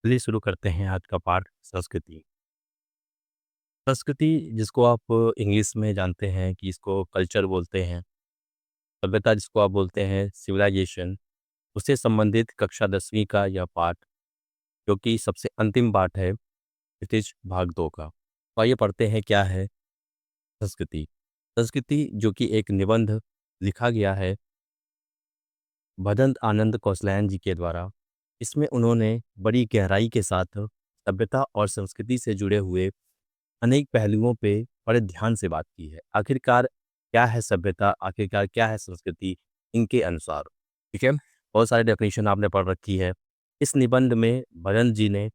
चलिए शुरू करते हैं आज का पाठ संस्कृति। संस्कृति जिसको आप इंग्लिश में जानते हैं कि इसको कल्चर बोलते हैं, सभ्यता जिसको आप बोलते हैं सिविलाइजेशन, उससे संबंधित कक्षा 10वीं का यह पाठ जो कि सबसे अंतिम पाठ है, क्षितिज भाग 2 का। तो आइए पढ़ते हैं क्या है संस्कृति। संस्कृति जो कि एक निबंध लिखा गया है भदंत आनंद कौशलैन जी के द्वारा। इसमें उन्होंने बड़ी गहराई के साथ सभ्यता और संस्कृति से जुड़े हुए अनेक पहलुओं पे बड़े ध्यान से बात की है। आखिरकार क्या है सभ्यता, आखिरकार क्या है संस्कृति, इनके अनुसार, ठीक है? बहुत सारी डेफिनेशन आपने पढ़ रखी है। इस निबंध में भरत जी ने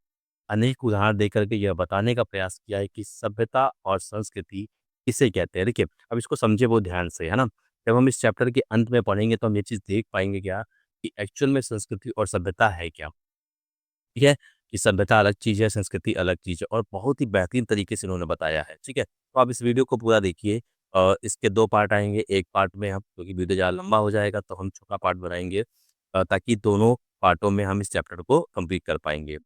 अनेक उदाहरण देकर के यह बताने का प्रयास किया है कि सभ्यता और संस्कृति किसे कहते हैं। देखिए, अब इसको समझे बहुत ध्यान से, है ना? जब हम इस चैप्टर के अंत में पढ़ेंगे तो हम ये चीज़ देख पाएँगे क्या कि एक्चुअल में संस्कृति और सभ्यता है क्या? ठीक है? कि सभ्यता अलग चीज़ है, संस्कृति अलग चीज़ है और बहुत ही बेहतरीन तरीके से उन्होंने बताया है, ठीक है? तो आप इस वीडियो को पूरा देखिए। इसके 2 पार्ट आएँगे, एक पार्ट में हम क्योंकि वीडियो ज़्यादा लंबा हो जाएगा तो हम छोटा पार्ट बनाएँगे ताकि दोनों पार्टों में हम इस चैप्टर को कंप्लीट कर पाएँगे।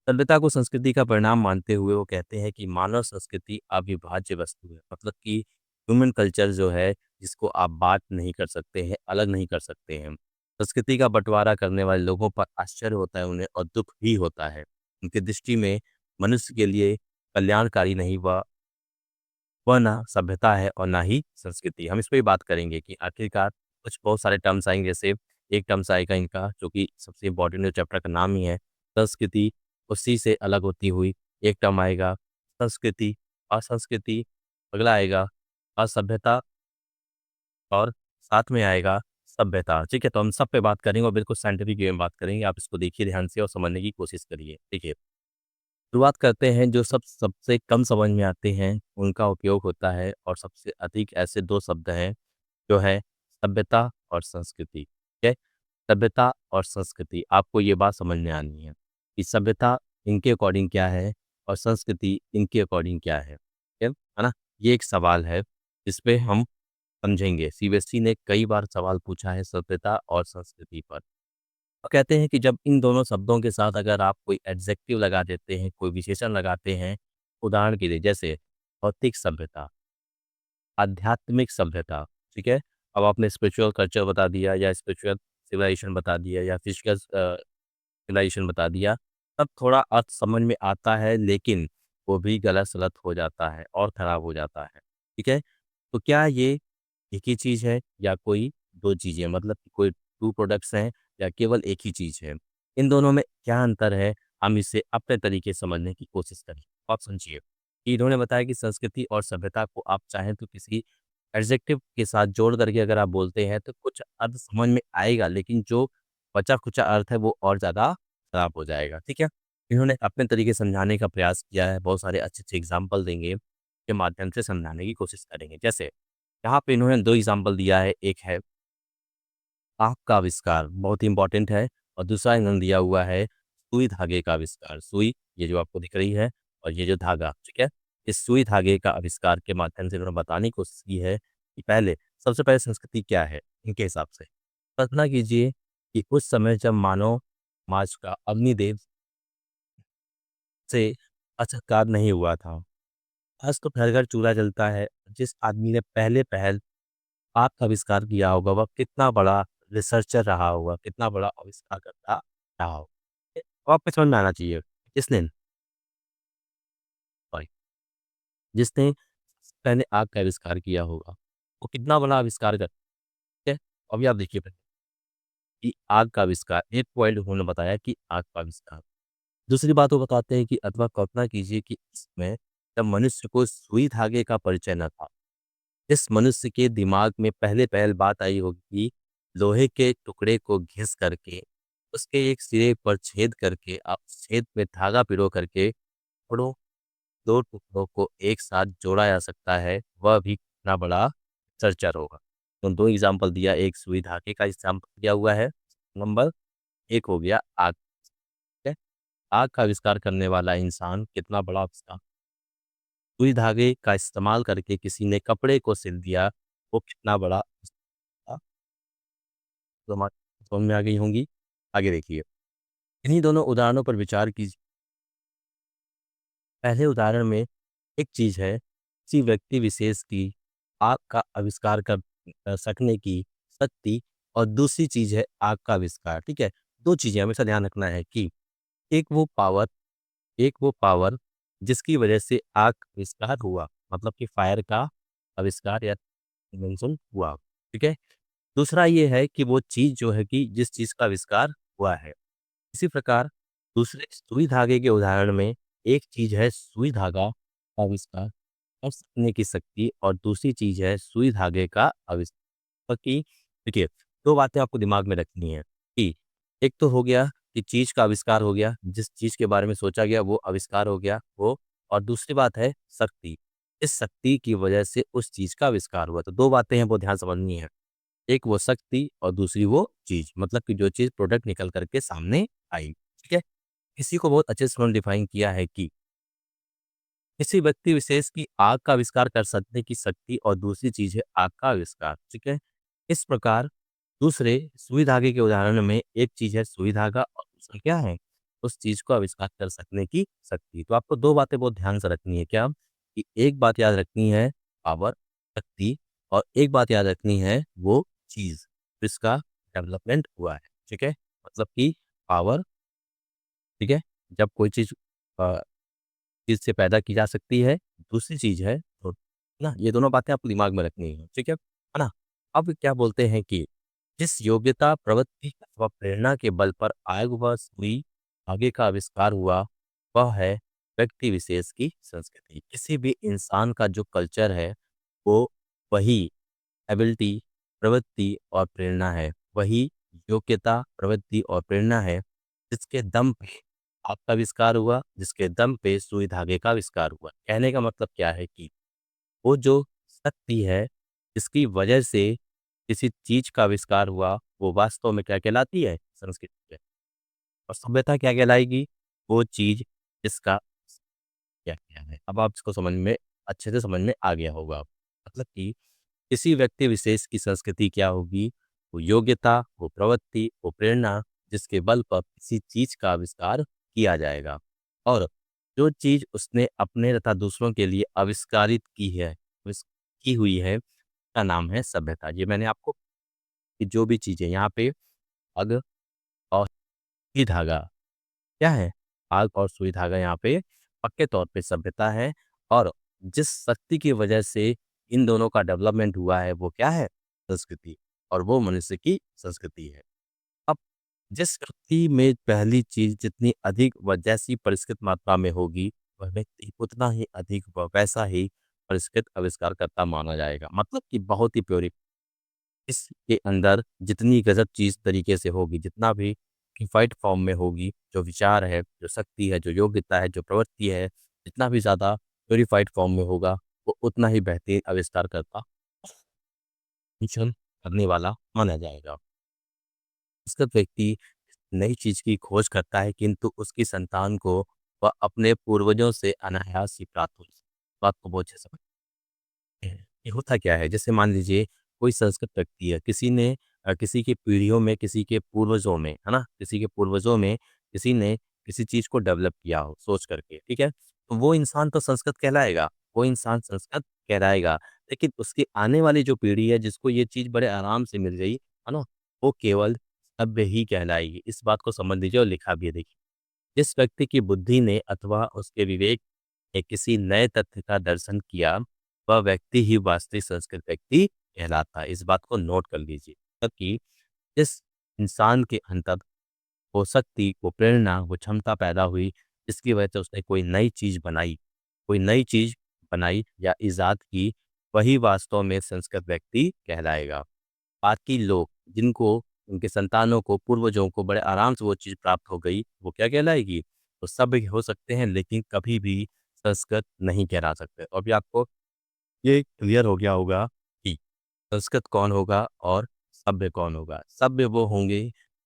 सभ्यता को संस्कृति का परिणाम मानते हुए वो कहते हैं कि मानव संस्कृति अविभाज्य वस्तु है। मतलब कि ह्यूमन कल्चर जो है, जिसको आप बात नहीं कर सकते हैं, अलग नहीं कर सकते हैं। संस्कृति का बँटवारा करने वाले लोगों पर आश्चर्य होता है उन्हें और दुःख भी होता है। उनकी दृष्टि में मनुष्य के लिए कल्याणकारी नहीं वह ना सभ्यता है और ना ही संस्कृति। हम इस पे भी बात करेंगे कि आखिरकार कुछ बहुत सारे टर्म्स आएँगे, जैसे एक टर्म्स आएगा इनका जो कि सबसे इम्पोर्टेंट चैप्टर का नाम ही है, संस्कृति, उसी से अलग होती हुई एक टर्म आएगा संस्कृति, असंस्कृति, अगला आएगा असभ्यता और साथ में आएगा सभ्यता, ठीक है? तो हम सब पे बात करेंगे और बिल्कुल साइंटिफिक वे में बात करेंगे। आप इसको देखिए ध्यान से और समझने की कोशिश करिए। देखिए, शुरुआत करते हैं जो सबसे कम समझ में आते हैं, उनका उपयोग होता है और सबसे अधिक ऐसे 2 शब्द हैं, जो है सभ्यता और संस्कृति, ठीक है? सभ्यता और संस्कृति, आपको ये बात समझ में आनी है कि सभ्यता इनके अकॉर्डिंग क्या है और संस्कृति इनके अकॉर्डिंग क्या है, ठीक है ना? ये एक सवाल है, जिस पे हम समझेंगे। सीबीएसई ने कई बार सवाल पूछा है सभ्यता और संस्कृति पर। और कहते हैं कि जब इन दोनों शब्दों के साथ अगर आप कोई एडजेक्टिव लगा देते हैं, कोई विशेषण लगाते हैं, उदाहरण के लिए जैसे भौतिक सभ्यता, आध्यात्मिक सभ्यता, ठीक है? अब आपने स्पिरिचुअल कल्चर बता दिया या स्पिरिचुअल सिविलाइजेशन बता दिया या फिजिकल सिविलाइजेशन बता दिया, तब थोड़ा अर्थ समझ में आता है, लेकिन वो भी गलत-सलत हो जाता है और खराब हो जाता है, ठीक है? तो क्या ये एक ही चीज़ है या कोई 2 चीज़ें, मतलब कि कोई 2 प्रोडक्ट्स हैं या केवल एक ही चीज़ है? इन दोनों में क्या अंतर है? हम इसे अपने तरीके से समझने की कोशिश करें। आप समझिए कि इन्होंने बताया कि संस्कृति और सभ्यता को आप चाहें तो किसी एडजेक्टिव के साथ जोड़ करके अगर आप बोलते हैं तो कुछ अर्थ समझ में आएगा, लेकिन जो बचा-खुचा अर्थ है वो और ज़्यादा खराब हो जाएगा, ठीक है? इन्होंने अपने तरीके से समझाने का प्रयास किया है, बहुत सारे अच्छे-अच्छे एग्ज़ाम्पल देंगे, के माध्यम से समझाने की कोशिश करेंगे। जैसे यहाँ पे इन्होंने 2 एग्ज़ाम्पल दिया है, एक है आँख का आविष्कार, बहुत ही इम्पोर्टेंट है और दूसरा इन्होंने दिया हुआ है सुई धागे का आविष्कार। सुई, ये जो आपको दिख रही है और ये जो धागा, ठीक है? इस सुई धागे का आविष्कार के माध्यम से इन्होंने बताने की कोशिश की है कि पहले सबसे पहले संस्कृति क्या है, इनके हिसाब से। कल्पना कीजिए कि उस समय जब मानव समाज का अग्निदेव से साक्षात्कार नहीं हुआ था। आज तो घर-घर चूल्हा जलता है। जिस आदमी ने पहले पहल आग का आविष्कार किया होगा, वह कितना बड़ा रिसर्चर रहा होगा, कितना बड़ा आविष्कारकर्ता रहा होगा। तो आपको समझ में आना चाहिए, किसने सॉरी जिसने पहले आग का आविष्कार किया होगा, वो कितना बड़ा आविष्कार कर ठीक है? अभी आप देखिए पहले कि आग का आविष्कार, एक पॉइंट उन्होंने बताया कि आग का आविष्कार। दूसरी बात वो बताते हैं कि अथवा कल्पना कीजिए कि इसमें जब मनुष्य को सुई धागे का परिचय न था, इस मनुष्य के दिमाग में पहले पहल बात आई होगी, लोहे के टुकड़े को घिस करके, उसके एक सिरे पर छेद करके, आप छेद में धागा पिरो करके टुकड़ों 2 टुकड़ों को एक साथ जोड़ा जा सकता है, वह भी कितना बड़ा सर्चर होगा। तो 2 एग्ज़ाम्पल दिया, एक सुई धागे का एग्ज़ाम्पल दिया हुआ है, नंबर एक हो गया आग, ठीक है? आग का आविष्कार करने वाला इंसान कितना बड़ा आविष्कार, सुई धागे का इस्तेमाल करके किसी ने कपड़े को सिल दिया, वो कितना बड़ा समझ में आ गई होंगी। आगे देखिए, इन्हीं दोनों उदाहरणों पर विचार कीजिए। पहले उदाहरण में एक चीज़ है, किसी व्यक्ति विशेष की आग का आविष्कार कर सकने की शक्ति और दूसरी चीज़ है आग का आविष्कार, ठीक है? 2 चीज़ें हमेशा ध्यान रखना है कि एक वो पावर एक वो पावर जिसकी वजह से आग का आविष्कार हुआ, मतलब कि फायर का आविष्कार या इन्वेंशन हुआ, ठीक है? दूसरा ये है कि वो चीज़ जो है कि जिस चीज़ का आविष्कार हुआ है। इसी प्रकार दूसरे सुई धागे के उदाहरण में एक चीज़ है सुई धागा का आविष्कार कर सकने की शक्ति और दूसरी चीज़ है सुई धागे का आविष्कार की। देखिए, 2 बातें आपको दिमाग में रखनी है कि एक तो हो गया कि चीज़ का आविष्कार हो गया, जिस चीज़ के बारे में सोचा गया वो आविष्कार हो गया वो, और दूसरी बात है शक्ति। इस शक्ति की वजह से उस चीज़ का आविष्कार हुआ। तो 2 बातें हैं वो ध्यान समझनी है। एक वो शक्ति और दूसरी वो चीज़, मतलब कि जो चीज़ प्रोडक्ट निकल कर के सामने आई, ठीक है? इसी को बहुत अच्छे से उन्होंने डिफाइन किया है कि किसी व्यक्ति विशेष की आग का आविष्कार कर सकने की शक्ति और दूसरी चीज़ है आग का आविष्कार, ठीक है? इस प्रकार दूसरे सुई धागे के उदाहरण में एक चीज़ है सुई धागा और दूसरा क्या है? उस चीज़ को आविष्कार कर सकने की शक्ति। तो आपको 2 बातें बहुत ध्यान से रखनी है क्या? कि एक बात याद रखनी है पावर, शक्ति, और एक बात याद रखनी है वो चीज़ जिसका डेवलपमेंट हुआ है, ठीक है? मतलब कि पावर, ठीक है? जब कोई चीज़ अ चीज़ से पैदा की जा सकती है, दूसरी चीज़ है तो ना, ये दोनों बातें आपको दिमाग में रखनी है, ठीक है? है ना? अब क्या बोलते हैं कि जिस योग्यता, प्रवृत्ति अथवा प्रेरणा के बल पर आग व सुई धागे का आविष्कार हुआ, वह है व्यक्ति विशेष की संस्कृति। किसी भी इंसान का जो कल्चर है, वो वही एबिलिटी, प्रवृत्ति और प्रेरणा है। वही योग्यता, प्रवृत्ति और प्रेरणा है, जिसके दम पे आपका आविष्कार हुआ, जिसके दम पे सुई धागे का आविष्कार हुआ। कहने का मतलब क्या है कि वो जो शक्ति है, जिसकी वजह से किसी चीज़ का आविष्कार हुआ, वो वास्तव में क्या कहलाती है? संस्कृति है। और सभ्यता क्या कहलाएगी? वो चीज़ जिसका क्या किया है। अब आप इसको समझ में अच्छे से समझ में आ गया होगा। मतलब कि किसी व्यक्ति विशेष की संस्कृति क्या होगी? वो योग्यता, वो प्रवृत्ति, वो प्रेरणा जिसके बल पर किसी चीज़ का आविष्कार किया जाएगा। और जो चीज़ उसने अपने तथा दूसरों के लिए आविष्कारित की है, की हुई है, का नाम है सभ्यता। ये मैंने आपको कि जो भी चीज़ें यहाँ पे अग और सुई धागा क्या है? आग और सुई धागा यहाँ पे पक्के तौर पे सभ्यता है, और जिस शक्ति की वजह से इन दोनों का डेवलपमेंट हुआ है वो क्या है? संस्कृति, और वो मनुष्य की संस्कृति है। अब जिस व्यक्ति में पहली चीज़ जितनी अधिक व जैसी परिष्कृत मात्रा में होगी, वह व्यक्ति उतना ही अधिक व वैसा ही परिष्कृत आविष्कारकर्ता माना जाएगा। मतलब कि बहुत ही प्योरी इसके अंदर जितनी गज़ब चीज़ तरीके से होगी, जितना भी एम्प्लीफाइड फॉर्म में होगी, जो विचार है, जो शक्ति है, जो योग्यता है, जो प्रवृत्ति है, जितना भी ज़्यादा प्यूरिफाइड फॉर्म में होगा, वो उतना ही बेहतरीन आविष्कारकर्ता मिशन करने वाला माना जाएगा। उसका व्यक्ति नई चीज़ की खोज करता है, किंतु उसकी संतान को वह अपने पूर्वजों से अनायास ही प्राप्त होती है। बात को बहुत अच्छे से हैं। ये होता क्या है? जैसे मान लीजिए कोई संस्कृत व्यक्ति है, किसी ने किसी की पीढ़ियों में, किसी के पूर्वजों में, है ना? किसी के पूर्वजों में किसी ने किसी चीज़ को डेवलप किया हो सोच करके, ठीक है? तो वो इंसान तो संस्कृत कहलाएगा, वो इंसान संस्कृत कहलाएगा, लेकिन उसकी आने वाली जो पीढ़ी है जिसको ये चीज़ बड़े आराम से मिल गई, है ना? वो केवल सभ्य ही कहलाएगी। इस बात को समझ लीजिए, और लिखा भी है देखिए। जिस व्यक्ति की बुद्धि ने अथवा उसके विवेक ने किसी नए तथ्य का दर्शन किया, वह व्यक्ति ही वास्तविक संस्कृत व्यक्ति कहलाता है। इस बात को नोट कर लीजिए। मतलब कि जिस इंसान के अंदर वो शक्ति, वो प्रेरणा, वो क्षमता पैदा हुई, जिसकी वजह से उसने कोई नई चीज़ बनाई या इज़ाद की, वही वास्तव में संस्कृत व्यक्ति कहलाएगा। बाकी लोग जिनको उनके संतानों को, पूर्वजों को बड़े आराम से वो चीज़ प्राप्त हो गई, वो क्या कहलाएगी? वो सभ्य हो सकते हैं, लेकिन कभी भी संस्कृत नहीं कहला सकते। तो अभी आपको ये क्लियर हो गया होगा कि संस्कृत कौन होगा और सभ्य कौन होगा। सभ्य वो होंगे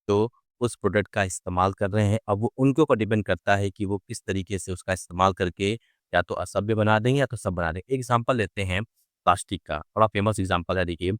जो उस प्रोडक्ट का इस्तेमाल कर रहे हैं। अब वो उनके ऊपर डिपेंड करता है कि वो किस तरीके से उसका इस्तेमाल करके या तो असभ्य बना देंगे या तो सभ्य बना देंगे। एक एग्ज़ाम्पल लेते हैं प्लास्टिक का, बड़ा फेमस एग्ज़ाम्पल है देखिए।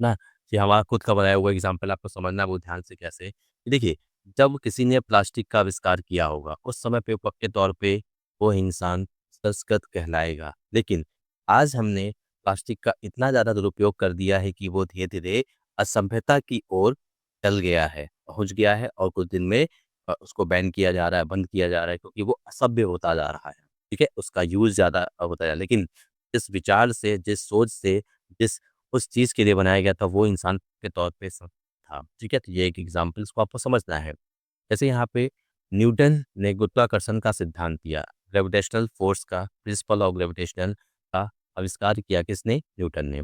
ना, कि हमारा खुद का बनाया हुआ एग्ज़ाम्पल आपको समझना है बहुत ध्यान से कैसे। कि देखिए, जब किसी ने प्लास्टिक का आविष्कार किया होगा, उस समय पे पक्के तौर पे वो इंसान संस्कृत कहलाएगा। लेकिन आज हमने प्लास्टिक का इतना ज़्यादा दुरुपयोग कर दिया है कि वो धीरे-धीरे असभ्यता की ओर चल गया है, पहुँच गया है और कुछ दिन में उसको बैन किया जा रहा है, बंद किया जा रहा है क्योंकि वो असभ्य होता जा रहा है, ठीक है? उसका यूज़ ज़्यादा होता जा रहा है। लेकिन जिस विचार से, जिस सोच से, जिस उस चीज़ के लिए बनाया गया था, वो इंसान के तौर पे था, ठीक है? तो ये एक एग्ज़ाम्पल इसको आपको समझना है। जैसे यहाँ पे न्यूटन ने गुरुत्वाकर्षण का सिद्धांत दिया, ग्रेविटेशनल फ़ोर्स का प्रिंसिपल ऑफ ग्रेविटेशनल का आविष्कार किया किसने? न्यूटन ने।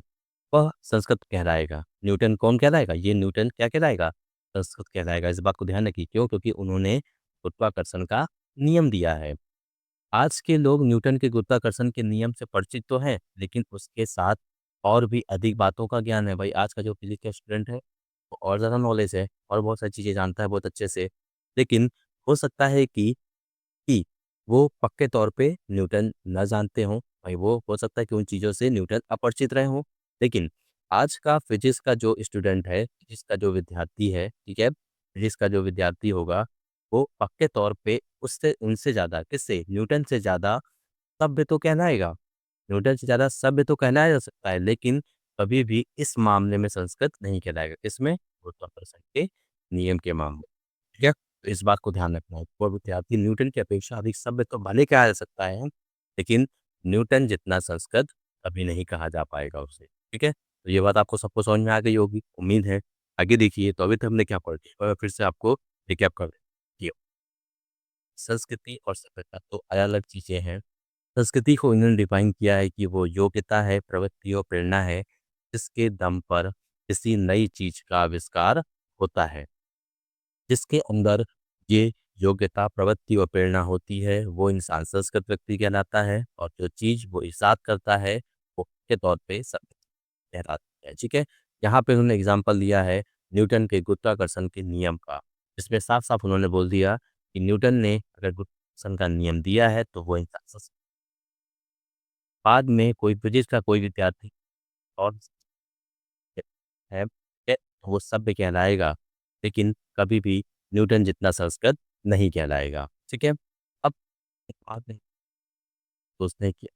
वह संस्कृत कहलाएगा। न्यूटन कौन कहलाएगा? ये न्यूटन क्या कहलाएगा? संस्कृत कहलाएगा। इस बात को ध्यान रखिए क्यों? क्योंकि उन्होंने गुरुत्वाकर्षण का नियम दिया है। आज के लोग न्यूटन के गुरुत्वाकर्षण के नियम से परिचित तो हैं, लेकिन उसके साथ और भी अधिक बातों का ज्ञान है। भाई आज का जो फिज़िक्स का स्टूडेंट है, वो और ज़्यादा नॉलेज है और बहुत सारी चीज़ें जानता है बहुत अच्छे से। लेकिन हो सकता है कि वो पक्के तौर पे न्यूटन ना जानते हों, भाई वो हो सकता है कि उन चीज़ों से न्यूटन अपरिचित रहे हों। लेकिन आज का फिज़िक्स का जो स्टूडेंट है, फिज़िक्स का जो विद्यार्थी है, ठीक है? फिज़िक्स का जो विद्यार्थी होगा, वो पक्के तौर पे उससे उनसे ज़्यादा किससे? न्यूटन से ज़्यादा सभ्य तो कहलाएगा। न्यूटन से ज़्यादा सभ्य तो कहलाया जा सकता है, लेकिन कभी भी इस मामले में संस्कृत नहीं कहलाएगा। किसमें? गुरुत्वाकर्षण के नियम के मामले में, ठीक है? तो इस बात को ध्यान रखना है। कोई विद्यार्थी न्यूटन की अपेक्षा अधिक सभ्य तो भले कहा जा सकता है, लेकिन न्यूटन जितना संस्कृत कभी नहीं कहा जा पाएगा उसे, ठीक है? तो ये बात आपको सबको समझ में आ गई होगी, उम्मीद है। आगे देखिए, तो अभी तक हमने क्या पढ़ लिया? फिर से आपको रिकैप कर देती हूँ। संस्कृति और सभ्यता तो अलग-अलग चीज़ें हैं। संस्कृति को इन्होंने डिफाइन किया है कि वो योग्यता है, प्रवृत्ति और प्रेरणा है, जिसके दम पर किसी नई चीज़ का आविष्कार होता है। जिसके अंदर ये योग्यता, प्रवृत्ति और प्रेरणा होती है, वो इंसान संस्कृत व्यक्ति कहलाता है और जो चीज़ वो इज़ाद करता है, वो के तौर पे सभ्य कहलाती है, ठीक है? यहाँ पे उन्होंने एग्ज़ाम्पल दिया है न्यूटन के गुरुत्वाकर्षण के नियम का, जिसमें साफ-साफ उन्होंने बोल दिया कि न्यूटन ने अगर गुरुत्वाकर्षण का नियम दिया है, तो वो इंसान बाद में कोई फिजिक्स का कोई विद्यार्थी और है, तो वो सभ्य कहलाएगा, लेकिन कभी भी न्यूटन जितना संस्कृत नहीं कहलाएगा, ठीक है? अब एक बात है, सोचते हैं कि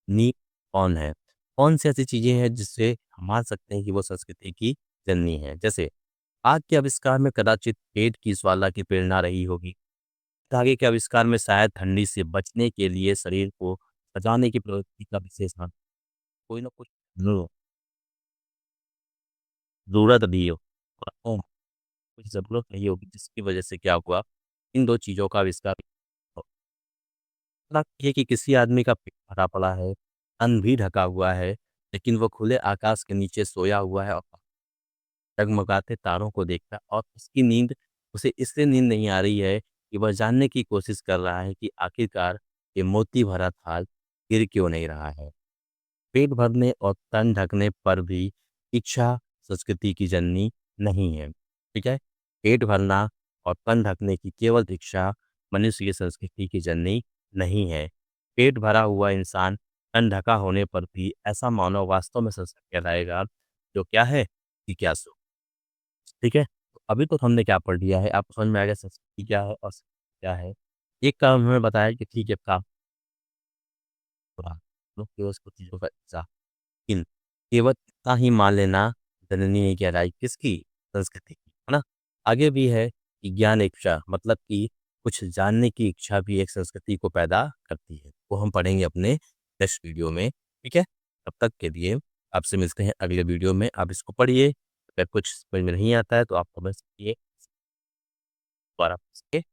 नी कौन है? कौन-सी ऐसी चीज़ें हैं जिससे हम मान सकते हैं कि वो संस्कृति की जननी है? जैसे आग के आविष्कार में कदाचित पेट की ज्वाला की प्रेरणा रही होगी। धागे के आविष्कार में शायद ठंडी से बचने के लिए शरीर को सजाने की प्रवृत्ति का विशेष हाथ कोई ना कुछ ज़रू ज़रूरत भी हो। कुछ ज़रूरत नहीं होगी जिसकी वजह से क्या हुआ, इन 2 चीज़ों का आविष्कार हो। मतलब ये कि किसी आदमी का पेट भरा पड़ा है, तन भी ढका हुआ है, लेकिन वो खुले आकाश के नीचे सोया हुआ है और डगमगाते तारों को देखता है और उसकी नींद उसे इसलिए नींद नहीं आ रही है कि वह जानने की कोशिश कर रहा है कि आखिरकार ये मोती भरा थाल गिर क्यों नहीं रहा है। पेट भरने और तन ढकने पर भी इच्छा संस्कृति की जननी नहीं है, ठीक है? पेट भरना और तन ढकने की केवल इच्छा मनुष्य की संस्कृति की जननी नहीं है। पेट भरा हुआ इंसान तन ढका होने पर भी ऐसा मानव वास्तव में संस्कृत कहलाएगा, जो क्या है? जिज्ञासु, ठीक है? तो अभी तो हमने क्या पढ़ लिया है, आपको समझ में आ गया संस्कृति क्या है और संस्कृति क्या है? एक काम उन्होंने बताया कि ठीक है, काम पूरा, लोग केवल कुछ चीज़ों का इन केवल इतना ही मान लेना जननी नहीं कहलाई किसकी? संस्कृति की, है ना? आगे भी है कि ज्ञान इच्छा मतलब कि कुछ जानने की इच्छा भी एक संस्कृति को पैदा करती है। वो हम पढ़ेंगे अपने नेक्स्ट वीडियो में, ठीक है? तब तक के लिए आपसे मिलते हैं अगले वीडियो में। आप इसको पढ़िए, अगर कुछ समझ में नहीं आता है तो आप कमेंट्स किए दोबारा पूछिए।